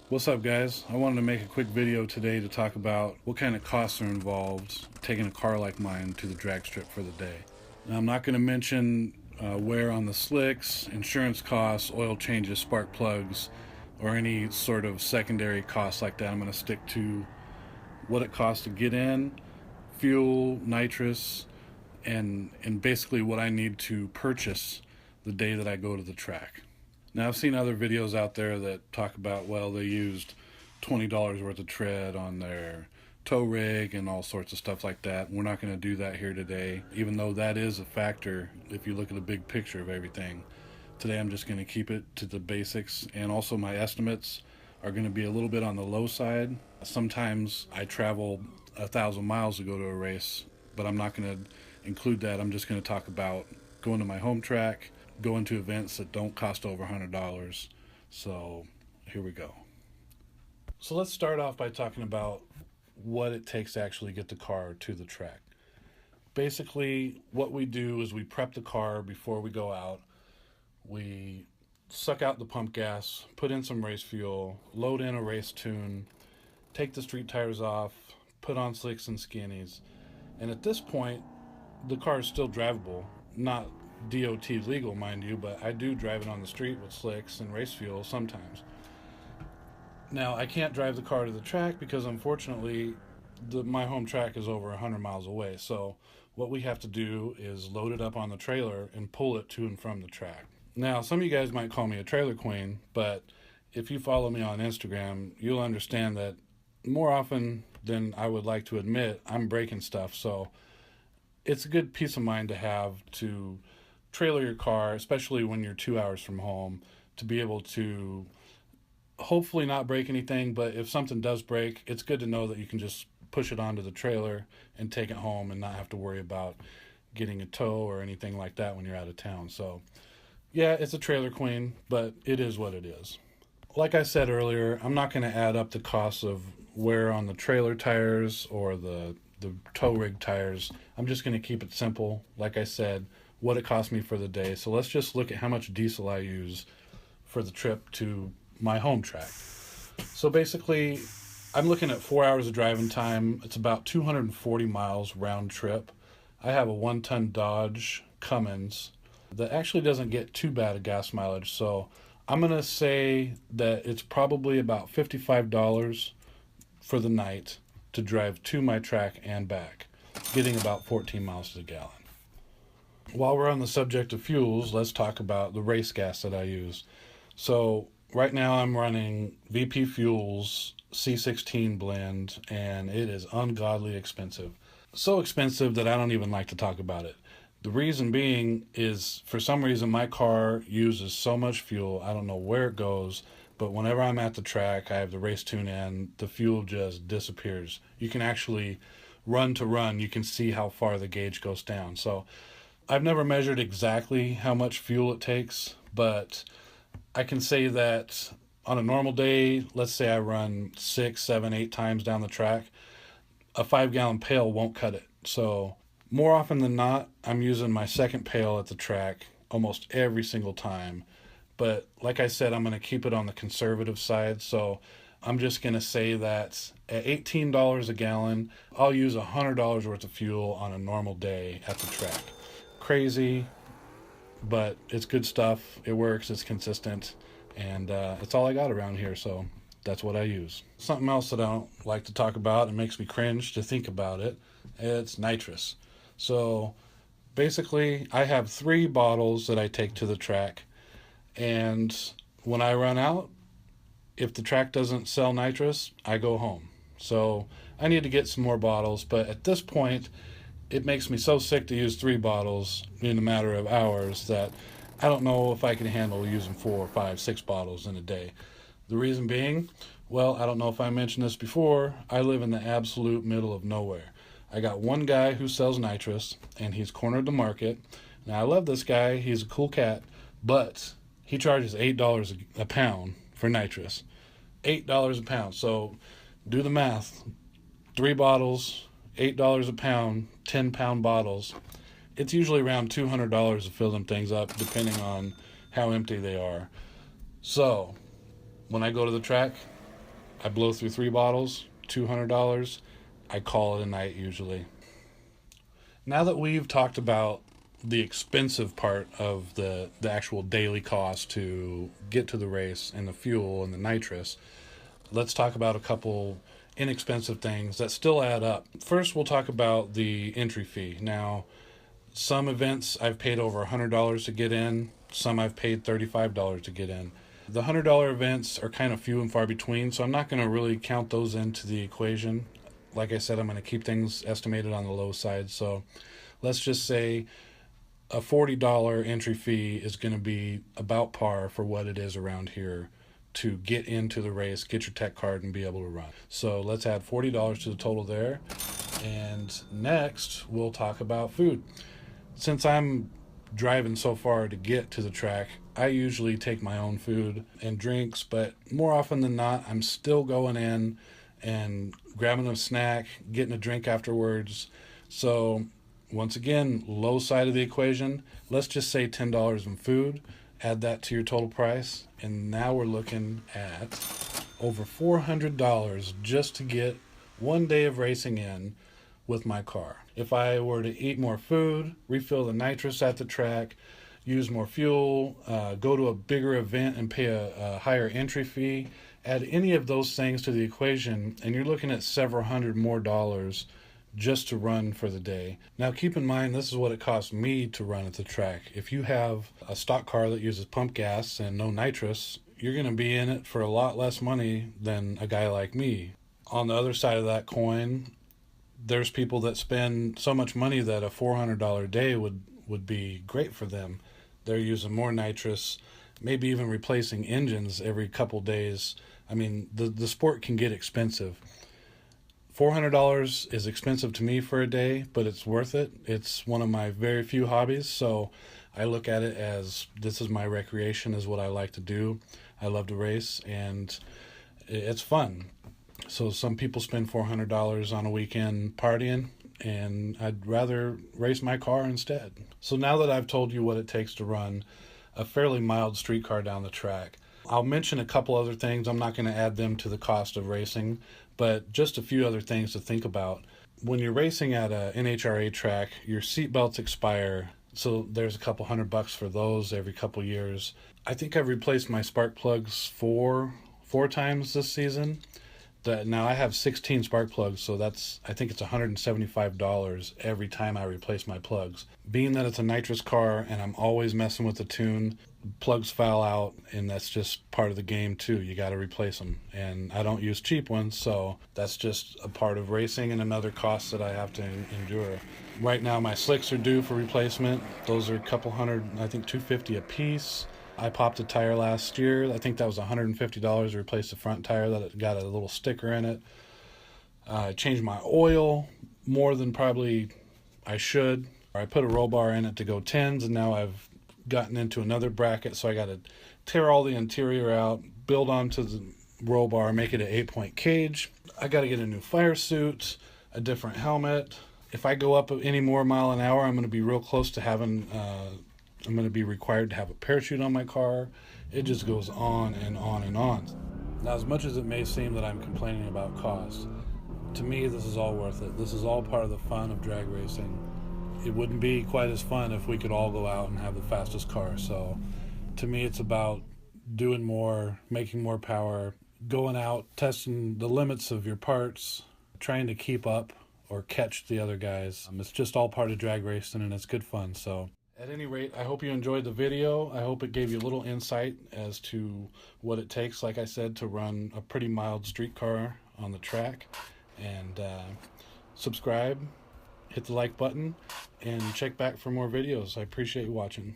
What's up, guys? I wanted to make a quick video today to talk about what kind of costs are involved taking a car like mine to the drag strip for the day. Now, I'm not going to mention wear on the slicks, insurance costs, oil changes, spark plugs, or any sort of secondary costs like that. I'm going to stick to what it costs to get in, fuel, nitrous, and basically what I need to purchase the day that I go to the track. Now, I've seen other videos out there that talk about, well, they used $20 worth of tread on their tow rig and all sorts of stuff like that. We're not going to do that here today, even though that is a factor if you look at the big picture of everything. Today, I'm just going to keep it to the basics, and also my estimates are going to be a little bit on the low side. Sometimes I travel 1,000 miles to go to a race, but I'm not going to include that. I'm just going to talk about going to my home track, going to events that don't cost over $100. So here we go. So let's start off by talking about what it takes to actually get the car to the track. Basically, what we do is we prep the car before we go out. We suck out the pump gas, put in some race fuel, load in a race tune, take the street tires off, put on slicks and skinnies. And at this point, the car is still drivable. Not DOT legal, mind you, but I do drive it on the street with slicks and race fuel sometimes. Now, I can't drive the car to the track because unfortunately my home track is over 100 miles away. So what we have to do is load it up on the trailer and pull it to and from the track. Now, some of you guys might call me a trailer queen, but if you follow me on Instagram, you'll understand that more often than I would like to admit, I'm breaking stuff. So it's a good peace of mind to have to trailer your car, especially when you're 2 hours from home, to be able to hopefully not break anything. But if something does break, it's good to know that you can just push it onto the trailer and take it home and not have to worry about getting a tow or anything like that when you're out of town. So yeah, it's a trailer queen, but it is what it is. Like I said earlier, I'm not going to add up the costs of wear on the trailer tires or the tow rig tires. I'm just going to keep it simple. Like I said, what it cost me for the day. So let's just look at how much diesel I use for the trip to my home track. So basically, I'm looking at 4 hours of driving time. It's about 240 miles round trip. I have a 1-ton Dodge Cummins that actually doesn't get too bad of gas mileage. So I'm going to say that it's probably about $55 for the night to drive to my track and back, getting about 14 miles to the gallon. While we're on the subject of fuels, let's talk about the race gas that I use. So right now I'm running VP Fuels C16 blend, and it is ungodly expensive. So expensive that I don't even like to talk about it. The reason being is, for some reason, my car uses so much fuel. I don't know where it goes, but whenever I'm at the track, I have the race tune in, the fuel just disappears. You can actually run to run, you can see how far the gauge goes down. So I've never measured exactly how much fuel it takes, but I can say that on a normal day, let's say I run 6, 7, 8 times down the track, a 5-gallon pail won't cut it. So more often than not, I'm using my second pail at the track almost every single time. But like I said, I'm going to keep it on the conservative side. So I'm just going to say that at $18 a gallon, I'll use $100 worth of fuel on a normal day at the track. Crazy, but it's good stuff. It works, it's consistent, and it's all I got around here. So that's what I use. Something else that I don't like to talk about, and makes me cringe to think about it, it's nitrous. So basically, I have 3 bottles that I take to the track, and when I run out, if the track doesn't sell nitrous, I go home. So I need to get some more bottles, but at this point, it makes me so sick to use 3 bottles in a matter of hours that I don't know if I can handle using 4, 5, 6 bottles in a day. The reason being, well, I don't know if I mentioned this before, I live in the absolute middle of nowhere. I got one guy who sells nitrous, and he's cornered the market. Now, I love this guy. He's a cool cat, but he charges $8 a pound for nitrous. $8 a pound. So do the math. 3 bottles, $8 a pound, 10-pound bottles. It's usually around $200 to fill them things up, depending on how empty they are. So when I go to the track, I blow through 3 bottles, $200. I call it a night usually. Now that we've talked about the expensive part of the actual daily cost to get to the race and the fuel and the nitrous, let's talk about a couple inexpensive things that still add up. First, we'll talk about the entry fee. Now, some events I've paid over $100 to get in, some I've paid $35 to get in. The $100 events are kind of few and far between, so I'm not going to really count those into the equation. Like I said, I'm going to keep things estimated on the low side. So let's just say a $40 entry fee is going to be about par for what it is around here to get into the race, get your tech card, and be able to run. So let's add $40 to the total there. And next, we'll talk about food. Since I'm driving so far to get to the track, I usually take my own food and drinks, but more often than not, I'm still going in and grabbing a snack, getting a drink afterwards. So once again, low side of the equation, let's just say $10 in food, add that to your total price, and now we're looking at over $400 just to get one day of racing in with my car. If I were to eat more food, refill the nitrous at the track, use more fuel, go to a bigger event and pay a higher entry fee, add any of those things to the equation, and you're looking at several hundred more dollars just to run for the day. Now keep in mind, this is what it costs me to run at the track. If you have a stock car that uses pump gas and no nitrous, you're going to be in it for a lot less money than a guy like me. On the other side of that coin, there's people that spend so much money that a $400 day would be great for them. They're using more nitrous, maybe even replacing engines every couple days. I mean, the sport can get expensive. $400 is expensive to me for a day, but it's worth it. It's one of my very few hobbies, so I look at it as this is my recreation, is what I like to do. I love to race, and it's fun. So some people spend $400 on a weekend partying, and I'd rather race my car instead. So now that I've told you what it takes to run a fairly mild street car down the track, I'll mention a couple other things. I'm not going to add them to the cost of racing, but just a few other things to think about. When you're racing at a NHRA track, your seat belts expire, so there's a couple $100 for those every couple years. I think I've replaced my spark plugs four times this season. Now I have 16 spark plugs, so I think it's $175 every time I replace my plugs. Being that it's a nitrous car and I'm always messing with the tune, plugs foul out, and that's just part of the game too. You got to replace them, and I don't use cheap ones, so that's just a part of racing and another cost that I have to endure. Right now my slicks are due for replacement. Those are a couple hundred, I think $250 a piece. I popped a tire last year. I think that was $150 to replace the front tire that got a little sticker in it. I changed my oil more than probably I should. I put a roll bar in it to go 10s, and now I've gotten into another bracket, so I got to tear all the interior out, build onto the roll bar, make it an 8-point cage. I got to get a new fire suit, a different helmet. If I go up any more mile an hour, I'm going to be real close to having I'm going to be required to have a parachute on my car. It just goes on and on and on. Now, as much as it may seem that I'm complaining about cost, to me, this is all worth it. This is all part of the fun of drag racing. It wouldn't be quite as fun if we could all go out and have the fastest car. So to me, it's about doing more, making more power, going out, testing the limits of your parts, trying to keep up or catch the other guys. It's just all part of drag racing, and it's good fun. So at any rate, I hope you enjoyed the video. I hope it gave you a little insight as to what it takes, like I said, to run a pretty mild street car on the track. And subscribe, hit the like button, and check back for more videos. I appreciate you watching.